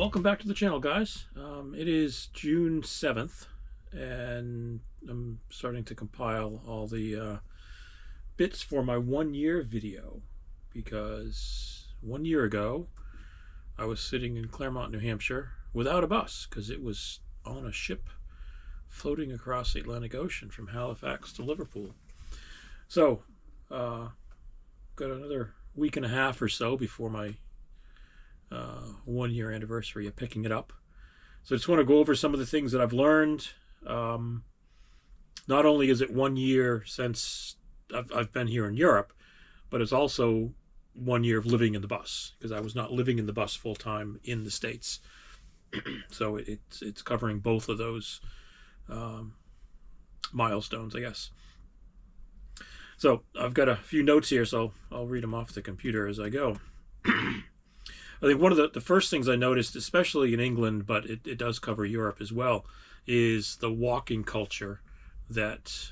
Welcome back to the channel, guys. It is June 7th, and I'm starting to compile all the bits for my 1 year video, because 1 year ago I was sitting in Claremont, New Hampshire without a bus because it was on a ship floating across the Atlantic Ocean from Halifax to Liverpool. So got another week and a half or so before my 1 year anniversary of picking it up. So I just want to go over some of the things that I've learned. Not only is it 1 year since I've been here in Europe, but it's also 1 year of living in the bus, because I was not living in the bus full time in the States. So it's covering both of those milestones, I guess. So I've got a few notes here, so I'll read them off the computer as I go. I think one of the first things I noticed, especially in England, but it does cover Europe as well, is the walking culture that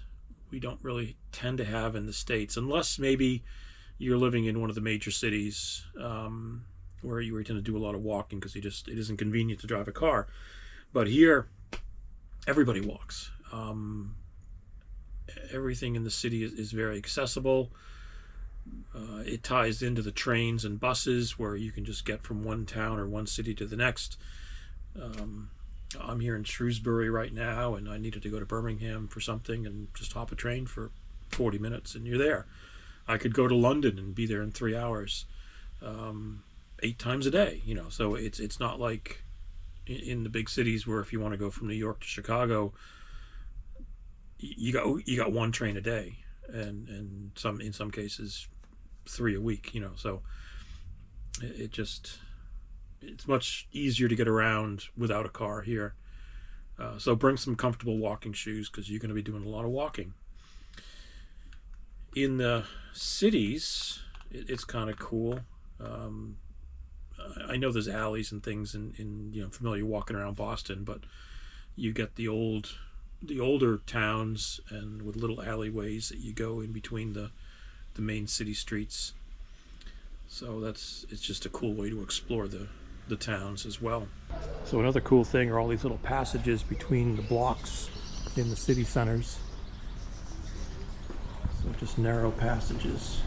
we don't really tend to have in the States, unless maybe you're living in one of the major cities where you tend to do a lot of walking because it isn't convenient to drive a car. But here, everybody walks. Everything in the city is very accessible. It ties into the trains and buses where you can just get from one town or one city to the next. I'm here in Shrewsbury right now, and I needed to go to Birmingham for something and just hop a train for 40 minutes and you're there. I could go to London and be there in 3 hours, 8 times a day, so it's not like in the big cities where if you want to go from New York to Chicago, you got one train a day, and in some cases 3 a week, so it's much easier to get around without a car here. So bring some comfortable walking shoes, because you're going to be doing a lot of walking. In the cities, it's kind of cool. I know there's alleys and things in familiar walking around Boston, but you get the older towns and with little alleyways that you go in between the main city streets. So it's just a cool way to explore the towns as well. So another cool thing are all these little passages between the blocks in the city centers. So just narrow passages.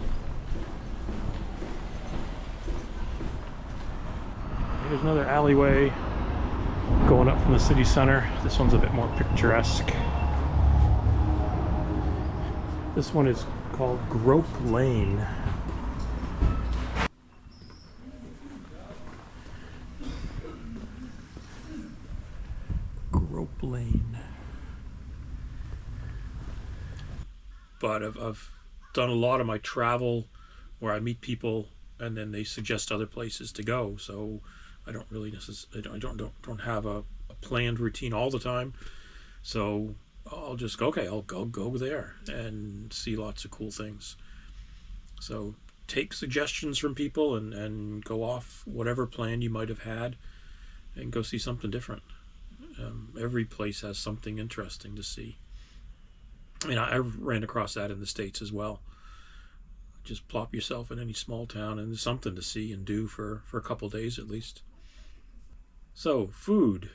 Here's another alleyway going up from the city center. This one's a bit more picturesque. This one is called Grope Lane. Grope Lane. But I've done a lot of my travel where I meet people and then they suggest other places to go. So I don't really necessarily, I don't have a planned routine all the time. So I'll just go, okay, I'll go there and see lots of cool things. So take suggestions from people and go off whatever plan you might have had and go see something different. Every place has something interesting to see. I ran across that in the States as well. Just plop yourself in any small town and there's something to see and do for a couple days at least. So, food.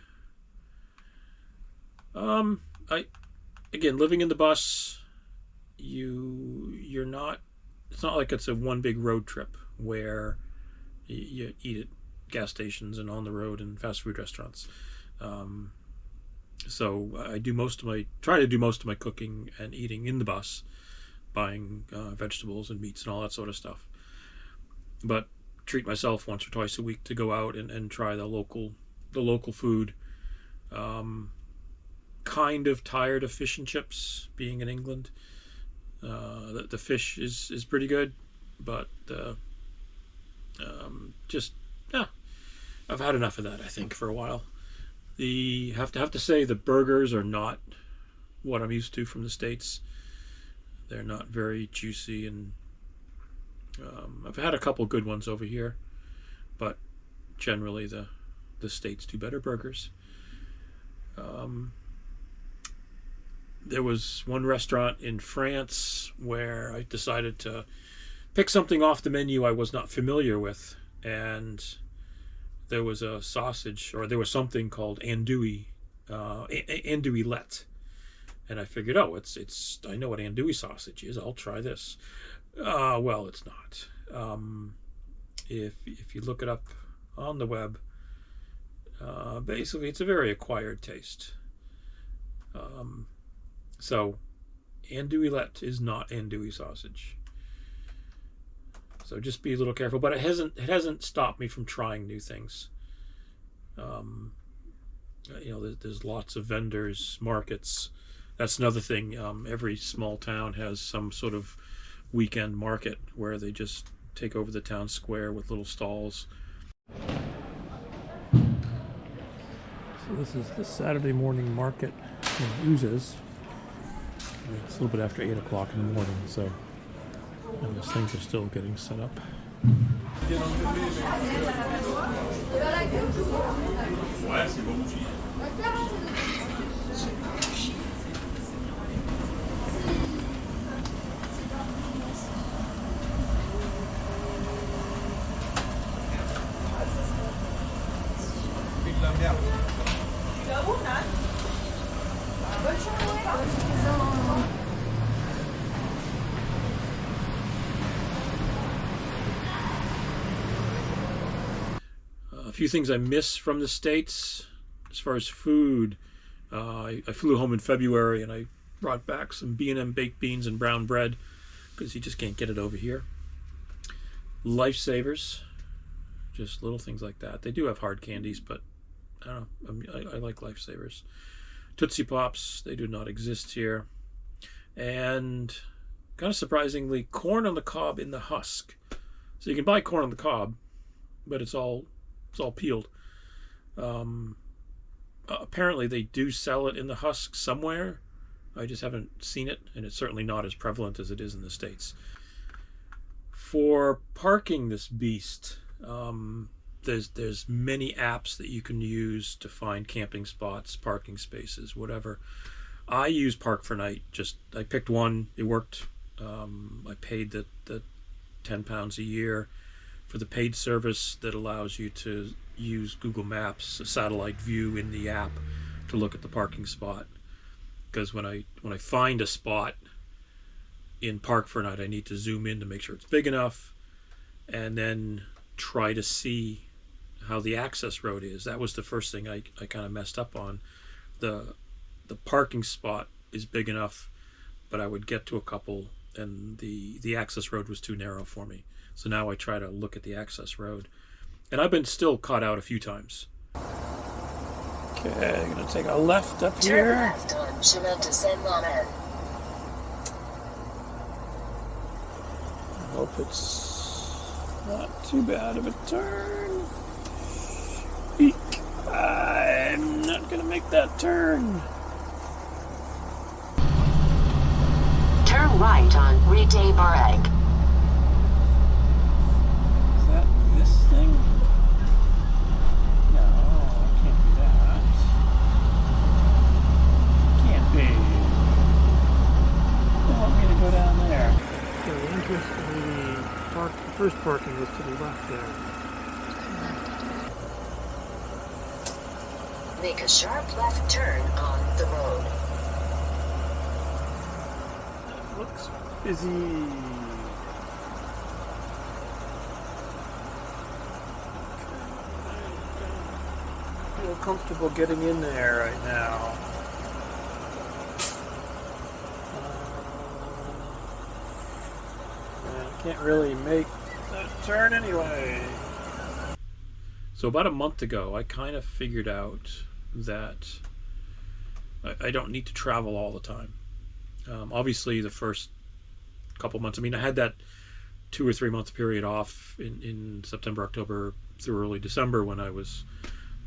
Again, living in the bus, you're not, it's not like it's a one big road trip where you eat at gas stations and on the road and fast food restaurants. So I try to do most of my cooking and eating in the bus, buying vegetables and meats and all that sort of stuff. But treat myself once or twice a week to go out and try the local food. Kind of tired of fish and chips being in England. The fish is pretty good, but I've had enough of that, I think, for a while. Have to say the burgers are not what I'm used to from the States. They're not very juicy, and I've had a couple good ones over here, but generally the States do better burgers. There was one restaurant in France where I decided to pick something off the menu I was not familiar with, and there was a sausage, or there was something called andouille, andouillette, and I figured, oh, it's I know what andouille sausage is. I'll try this. Well, it's not. If you look it up on the web, basically it's a very acquired taste. So andouillette is not andouille sausage. So just be a little careful. But it hasn't stopped me from trying new things. There's lots of vendors, markets. That's another thing. Every small town has some sort of weekend market where they just take over the town square with little stalls. So this is the Saturday morning market in Uzes. It's a little bit after 8 o'clock in the morning, so I guess things are still getting set up. A few things I miss from the States as far as food. I flew home in February and I brought back some B&M baked beans and brown bread because you just can't get it over here. Lifesavers, just little things like that. They do have hard candies, but I don't know. I like Lifesavers. Tootsie Pops, they do not exist here. And kind of surprisingly, corn on the cob in the husk. So you can buy corn on the cob, but it's all peeled. Apparently they do sell it in the husk somewhere. I just haven't seen it, and it's certainly not as prevalent as it is in the States. For parking this beast, there's many apps that you can use to find camping spots, parking spaces, whatever. I use Park for Night. I picked one. It worked. I paid the £10 a year for the paid service that allows you to use Google Maps, a satellite view in the app, to look at the parking spot. Because when I find a spot in Park for Night, I need to zoom in to make sure it's big enough, and then try to see how the access road is. That was the first thing I kind of messed up on. The parking spot is big enough, but I would get to a couple, and the access road was too narrow for me. So now I try to look at the access road. And I've been still caught out a few times. Okay, I'm going to take a left up here. Turn left on Chemin de Saint-Marin. I hope it's not too bad of a turn. Eek. I'm not going to make that turn. Turn right on Rue des Barrages. Is that this thing? No, it can't be that. Can't be. They want me to go down there. So the entrance to the first parking was to the left there. Make a sharp left turn on the road. Looks busy. I feel comfortable getting in there right now. I can't really make that turn anyway. So about a month ago, I kind of figured out that I don't need to travel all the time. Obviously, the first couple months, I had that 2 or 3 month period off in September, October through early December when I was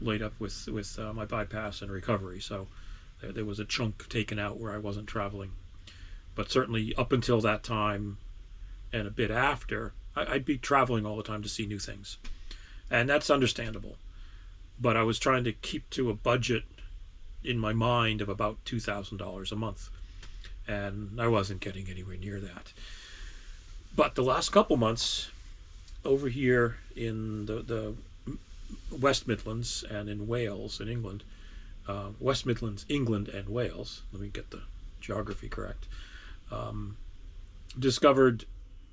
laid up with my bypass and recovery. So there was a chunk taken out where I wasn't traveling. But certainly up until that time and a bit after, I'd be traveling all the time to see new things. And that's understandable. But I was trying to keep to a budget in my mind of about $2,000 a month. And I wasn't getting anywhere near that. But the last couple months over here in the West Midlands and in Wales in England. West Midlands, England, and Wales. Let me get the geography correct. Discovered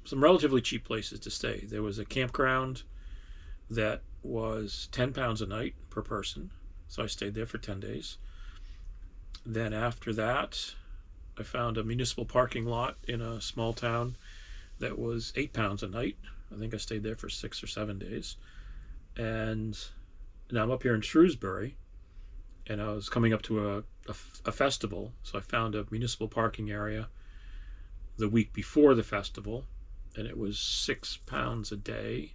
some relatively cheap places to stay. There was a campground that was £10 a night per person, so I stayed there for 10 days. Then after that, I found a municipal parking lot in a small town that was £8 a night. I think I stayed there for 6 or 7 days. And now I'm up here in Shrewsbury, and I was coming up to a festival, so I found a municipal parking area the week before the festival, and it was £6 a day.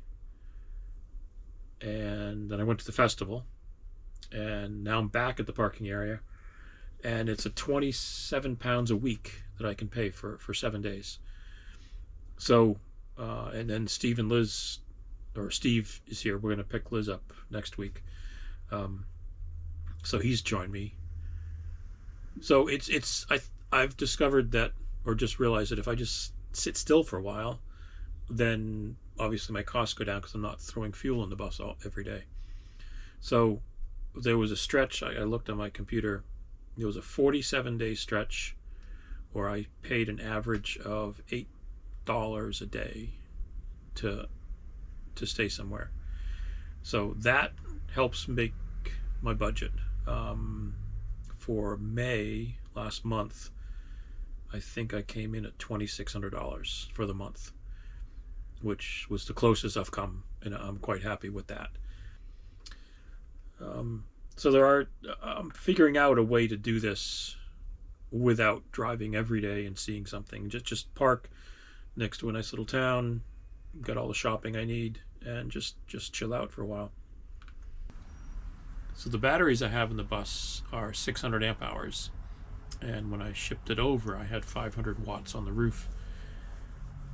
And then I went to the festival, and now I'm back at the parking area, and it's a £27 a week that I can pay for 7 days. So, and then Steve is here. We're going to pick Liz up next week. So he's joined me. So I've discovered that, or just realized that if I just sit still for a while, then obviously my costs go down because I'm not throwing fuel in the bus every day. So there was a stretch, I looked on my computer, there was a 47-day stretch where I paid an average of $8 a day to stay somewhere. So that helps make my budget. For May last month, I think I came in at $2,600 for the month, which was the closest I've come, and I'm quite happy with that. So I'm figuring out a way to do this without driving every day and seeing something. Just park next to a nice little town, got all the shopping I need, and just chill out for a while. So the batteries I have in the bus are 600 amp hours, and when I shipped it over, I had 500 watts on the roof,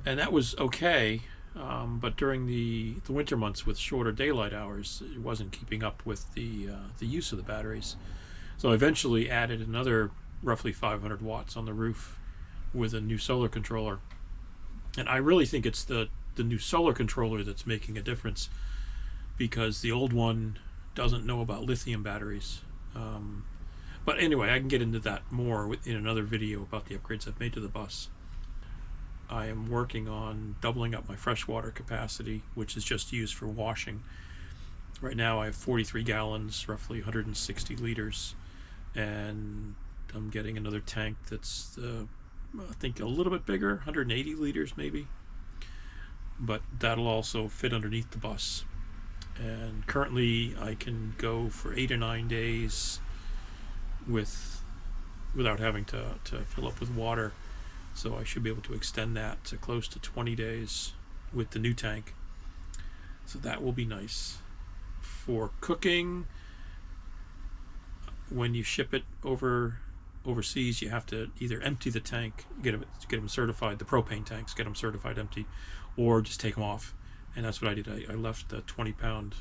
and that was okay. But during the winter months with shorter daylight hours, it wasn't keeping up with the use of the batteries. So I eventually added another roughly 500 watts on the roof with a new solar controller. And I really think it's the new solar controller that's making a difference, because the old one doesn't know about lithium batteries. But anyway, I can get into that more in another video about the upgrades I've made to the bus. I am working on doubling up my freshwater capacity, which is just used for washing. Right now I have 43 gallons, roughly 160 liters, and I'm getting another tank that's I think a little bit bigger, 180 liters maybe, but that'll also fit underneath the bus. And currently I can go for 8 or 9 days without having to fill up with water. So I should be able to extend that to close to 20 days with the new tank. So that will be nice. For cooking, when you ship it overseas, you have to either empty the tank, get them certified, the propane tanks, get them certified empty, or just take them off. And that's what I did. I left the 20-pound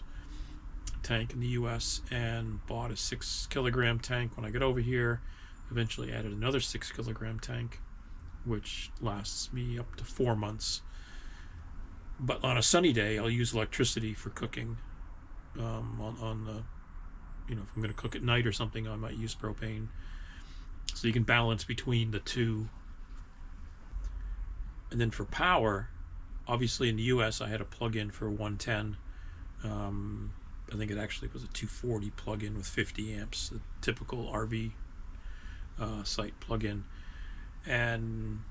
tank in the US and bought a 6-kilogram tank when I got over here. Eventually added another 6-kilogram tank, which lasts me up to 4 months. But on a sunny day, I'll use electricity for cooking. On the, if I'm going to cook at night or something, I might use propane. So you can balance between the two. And then for power, obviously in the US I had a plug-in for 110. I think it actually was a 240 plug-in with 50 amps, the typical RV site plug-in. And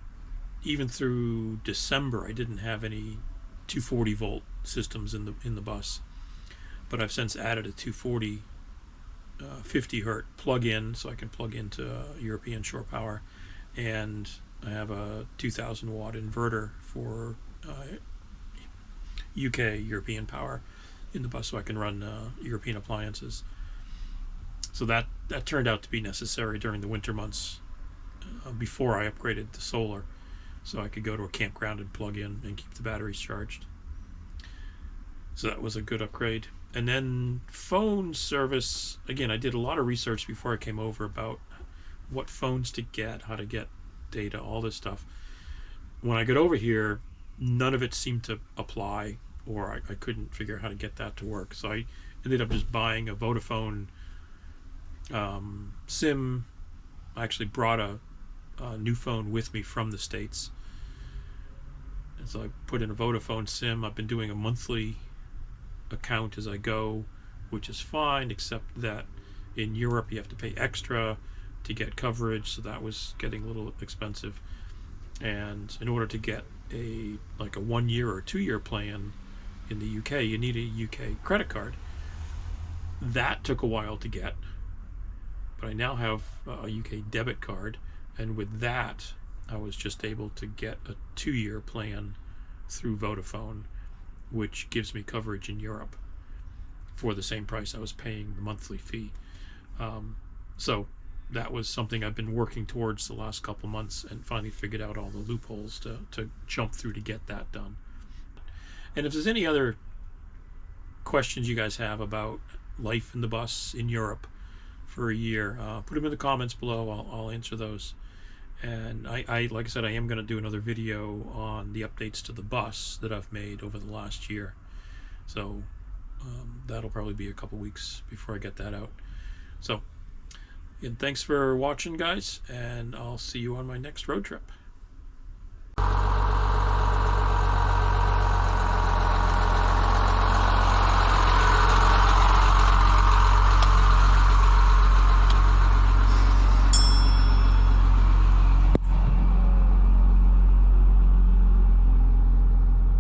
even through December I didn't have any 240 volt systems in the bus, but I've since added a 240 50 hertz plug-in, so I can plug into European shore power, and I have a 2000 watt inverter for UK European power in the bus, so I can run European appliances. So that turned out to be necessary during the winter months, before I upgraded to solar, so I could go to a campground and plug in and keep the batteries charged. So that was a good upgrade. And then phone service, again, I did a lot of research before I came over about what phones to get, how to get data, all this stuff. When I got over here, none of it seemed to apply, or I couldn't figure out how to get that to work. So I ended up just buying a Vodafone SIM. I actually brought a new phone with me from the States, and so I put in a Vodafone SIM. I've been doing a monthly account as I go, which is fine, except that in Europe you have to pay extra to get coverage, so that was getting a little expensive. And in order to get a 1 year or 2 year plan in the UK, you need a UK credit card. That took a while to get, but I now have a UK debit card, and with that I was just able to get a 2 year plan through Vodafone, which gives me coverage in Europe for the same price I was paying the monthly fee. So that was something I've been working towards the last couple months, and finally figured out all the loopholes to jump through to get that done. And if there's any other questions you guys have about life in the bus in Europe for a year, put them in the comments below. I'll answer those. And I like I said, I am going to do another video on the updates to the bus that I've made over the last year. So that'll probably be a couple weeks before I get that out. So, and thanks for watching, guys, and I'll see you on my next road trip.